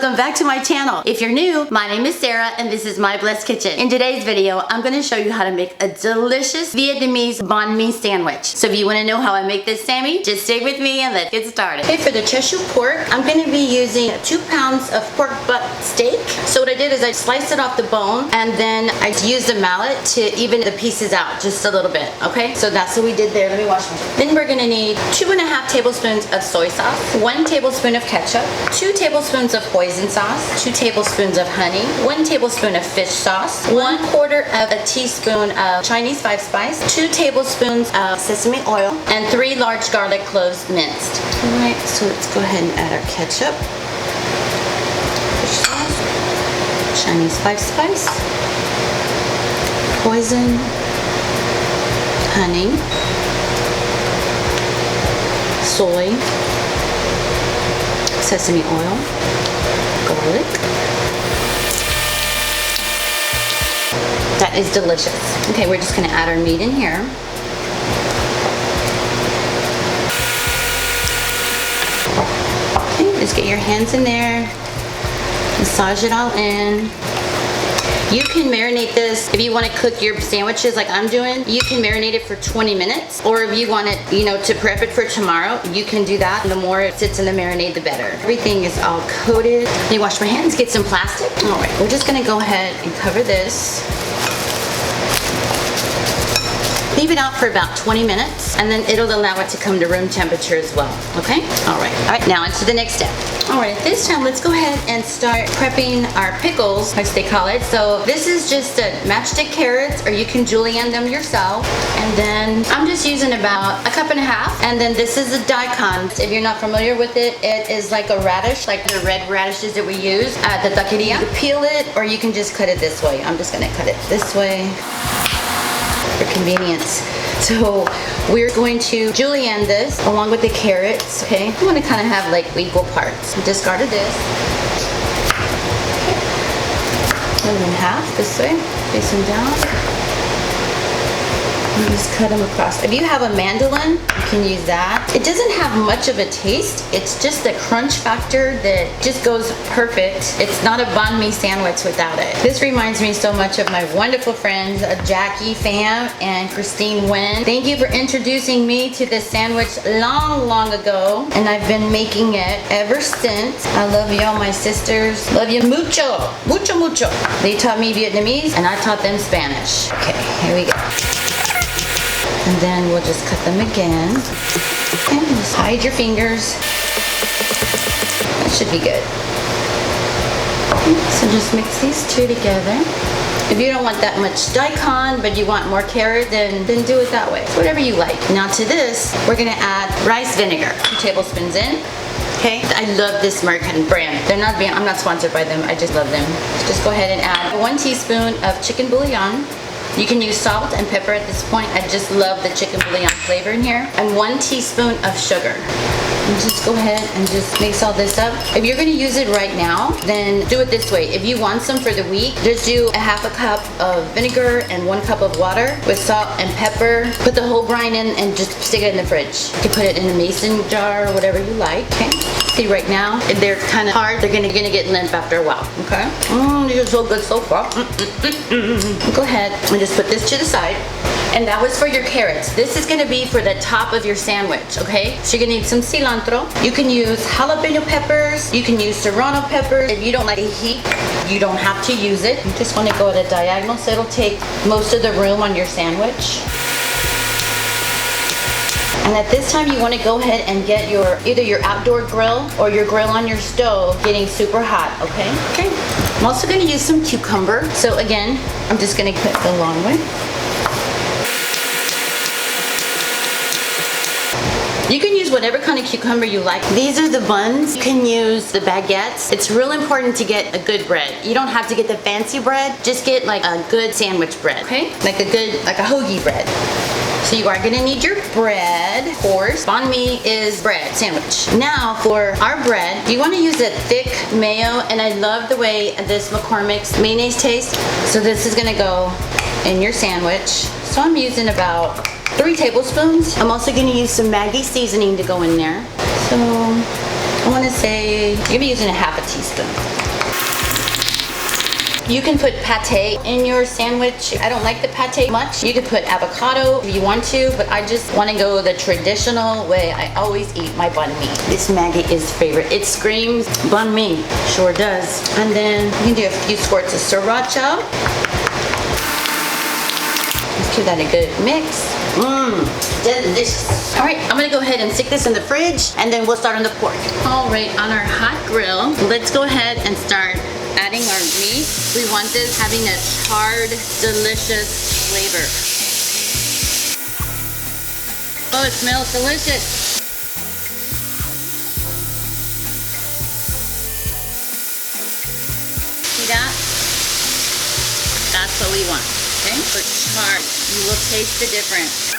welcome back to my channel. If you're new, my name is Sarah and this is My Blessed Kitchen. In today's video, I'm gonna show you how to make a delicious Vietnamese Bahn Mi Sandwich. So if you wanna know how I make this Sammy, just stay with me and let's get started. Okay, for the Cheshire pork, I'm gonna be using 2 pounds of pork butt steak. So what I did is I sliced it off the bone and then I used a mallet to even the pieces out just a little bit, okay? So that's what we did there. Let me wash my hands. Then we're gonna need 2.5 tablespoons of soy sauce, 1 tablespoon of ketchup, 2 tablespoons of hoisin sauce, 2 tablespoons of honey, 1 tablespoon of fish sauce, 1/4 of a teaspoon of Chinese 5 spice, 2 tablespoons of sesame oil, and 3 large garlic cloves minced. All right, so let's go ahead and add our ketchup, fish sauce, Chinese 5 spice, hoisin, honey, soy, sesame oil, garlic. That is delicious. Okay, we're just gonna add our meat in here. Okay, just get your hands in there, massage it all in. You can marinate this if you want to cook your sandwiches like I'm doing. You can marinate it for 20 minutes, or if you want it, to prep it for tomorrow, you can do that. The more it sits in the marinade, the better. Everything is all coated. Let me wash my hands, get some plastic. All right, we're just gonna go ahead and cover this. Leave it out for about 20 minutes, and then it'll allow it to come to room temperature as well, okay? All right, now into the next step. All right, this time let's go ahead and start prepping our pickles, as they call it. So this is just matchstick carrots, or you can julienne them yourself. And then I'm just using about 1.5 cups. And then this is a daikon. If you're not familiar with it, it is like a radish, like the red radishes that we use at the taqueria. You can peel it, or you can just cut it this way. I'm just gonna cut it this way for convenience. So we're going to julienne this along with the carrots, okay? You want to kind of have like equal parts. Discarded this. Okay. Cut them in half this way, face them down. And just cut them across. If you have a mandolin, you can use that. It doesn't have much of a taste. It's just the crunch factor that just goes perfect. It's not a banh mi sandwich without it. This reminds me so much of my wonderful friends, Jackie Pham and Christine Nguyen. Thank you for introducing me to this sandwich long ago, and I've been making it ever since. I love y'all, my sisters. Love you mucho, mucho, mucho. They taught me Vietnamese, and I taught them Spanish. Okay, here we go. And then we'll just cut them again. And just hide your fingers. That should be good. So just mix these two together. If you don't want that much daikon, but you want more carrot, then do it that way. It's whatever you like. Now to this, we're gonna add rice vinegar. 2 tablespoons in. Okay, I love this American brand. I'm not sponsored by them, I just love them. Just go ahead and add 1 teaspoon of chicken bouillon. You can use salt and pepper at this point. I just love the chicken bouillon flavor in here. And 1 teaspoon of sugar. And just go ahead and just mix all this up. If you're gonna use it right now, then do it this way. If you want some for the week, just do 1/2 cup of vinegar and 1 cup of water with salt and pepper. Put the whole brine in and just stick it in the fridge. You can put it in a mason jar or whatever you like, okay? See, right now, they're kind of hard. They're gonna get limp after a while, okay? These are so good so far. Go ahead and just put this to the side. And that was for your carrots. This is gonna be for the top of your sandwich, okay? So you're gonna need some cilantro. You can use jalapeno peppers. You can use serrano peppers. If you don't like the heat, you don't have to use it. You just wanna go at a diagonal so it'll take most of the room on your sandwich. And at this time, you want to go ahead and get either your outdoor grill or your grill on your stove getting super hot, okay? Okay. I'm also going to use some cucumber. So again, I'm just going to cut the long way. You can use whatever kind of cucumber you like. These are the buns. You can use the baguettes. It's real important to get a good bread. You don't have to get the fancy bread. Just get like a good sandwich bread, okay? Like a hoagie bread. So you are gonna need your bread, of course. Banh mi is bread, sandwich. Now for our bread, you wanna use a thick mayo, and I love the way this McCormick's mayonnaise tastes. So this is gonna go in your sandwich. So I'm using about 3 tablespoons. I'm also gonna use some Maggi seasoning to go in there. So I wanna say, you're gonna be using a 1/2 teaspoon. You can put pate in your sandwich. I don't like the pate much. You could put avocado if you want to, but I just want to go the traditional way I always eat my banh mi. This Maggie is favorite. It screams banh mi. Sure does. And then you can do a few squirts of sriracha. Let's give that a good mix. Delicious. All right, I'm gonna go ahead and stick this in the fridge and then we'll start on the pork. All right, on our hot grill, let's go ahead and start adding our meat. We want this having a charred, delicious flavor. Oh, it smells delicious. See that? That's what we want. Okay, so charred. You will taste the difference.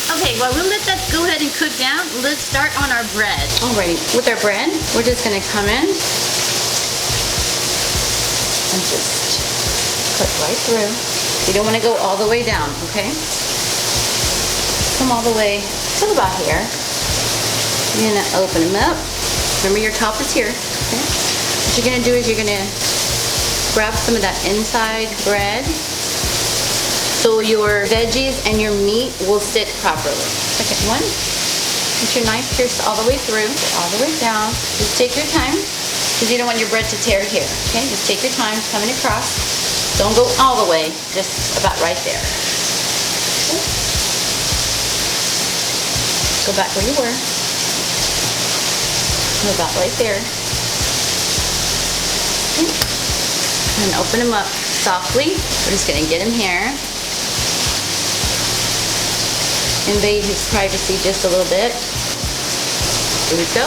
Okay, well, we'll let that go ahead and cook down. Let's start on our bread. Alrighty, with our bread, we're just gonna come in and just cut right through. You don't wanna go all the way down, okay? Come all the way till about here. You're gonna open them up. Remember your top is here, okay? What you're gonna do is you're gonna grab some of that inside bread so your veggies and your meat will sit properly. Second one, get your knife pierced all the way through, all the way down. Just take your time because you don't want your bread to tear here, okay? Just take your time coming across. Don't go all the way, just about right there. Okay. Go back where you were. Go about right there. Okay. And open them up softly. We're just gonna get him here. Invade his privacy just a little bit. Here we go.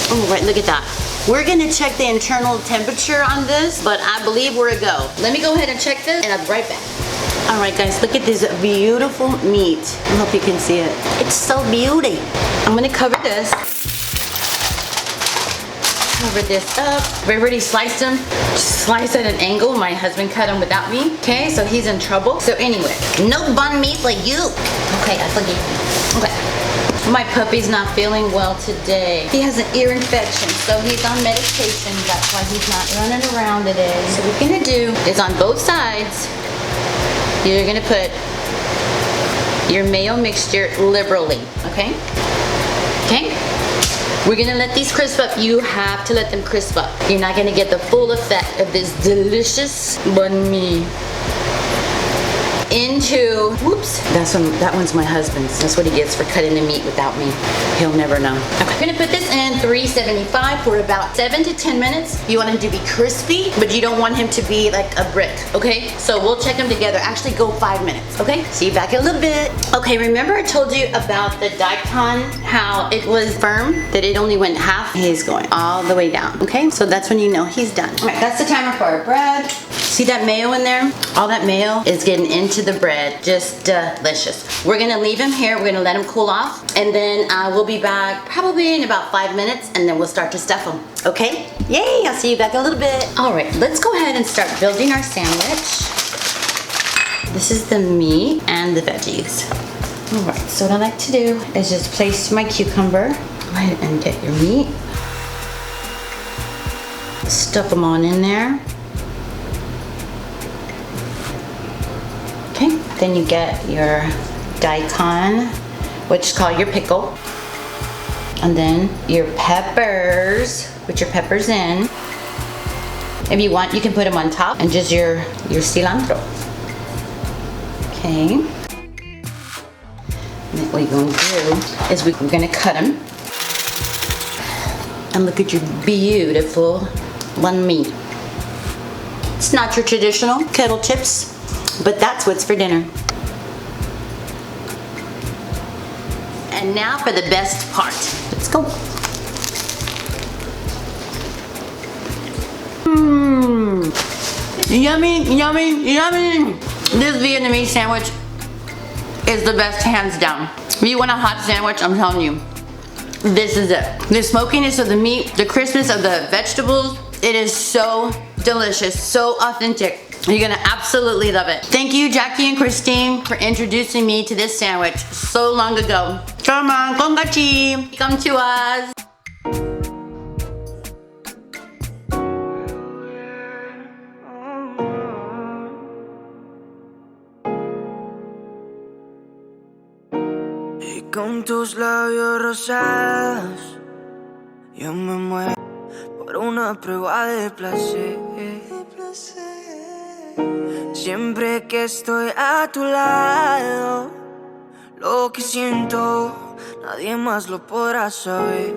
Oh, right, look at that. We're gonna check the internal temperature on this, but I believe we're a go. Let me go ahead and check this, and I'll be right back. All right, guys, look at this beautiful meat. I hope you can see it. It's so beauty. I'm gonna cover this. Cover this up. We already sliced them. Slice at an angle. My husband cut them without me. Okay, so he's in trouble. So anyway, no banh mi for you. Okay, I forgive you. Okay. My puppy's not feeling well today. He has an ear infection, so he's on medication. That's why he's not running around today. So what we're gonna do is on both sides, you're gonna put your mayo mixture liberally, okay? Okay? We're gonna let these crisp up. You have to let them crisp up. You're not gonna get the full effect of this delicious banh mi. Into, whoops, that one's my husband's. That's what he gets for cutting the meat without me. He'll never know. Okay. I'm gonna put this in 375 for about 7 to 10 minutes. You want him to be crispy, but you don't want him to be like a brick, okay? So we'll check them together. Actually go 5 minutes, okay? See you back in a little bit. Okay, remember I told you about the daikon, how it was firm, that it only went half? He's going all the way down, okay? So that's when you know he's done. All right, that's the timer for our bread. See that mayo in there? All that mayo is getting into the bread. Just delicious. We're gonna leave him here. We're gonna let him cool off, and then we'll be back probably in about 5 minutes, and then we'll start to stuff him. Okay? Yay! I'll see you back in a little bit. All right, let's go ahead and start building our sandwich. This is the meat and the veggies. All right, so what I like to do is just place my cucumber. Go ahead and get your meat. Stuff them on in there. Okay, then you get your daikon, which is called your pickle. And then your peppers, put your peppers in. If you want, you can put them on top, and just your cilantro. Okay. And what you're going to do is we're going to cut them. And look at your beautiful banh mi. It's not your traditional kettle chips, but that's what's for dinner. And now for the best part. Let's go. Yummy, yummy, yummy. This Vietnamese sandwich is the best, hands down. If you want a hot sandwich, I'm telling you, this is it. The smokiness of the meat, the crispness of the vegetables, it is so delicious, so authentic. You're gonna absolutely love it. Thank you, Jackie and Christine, for introducing me to this sandwich so long ago. Come on, come to us. Y con tus labios rosados yo me muero por una prueba de placer. Siempre que estoy a tu lado, lo que siento nadie más lo podrá saber.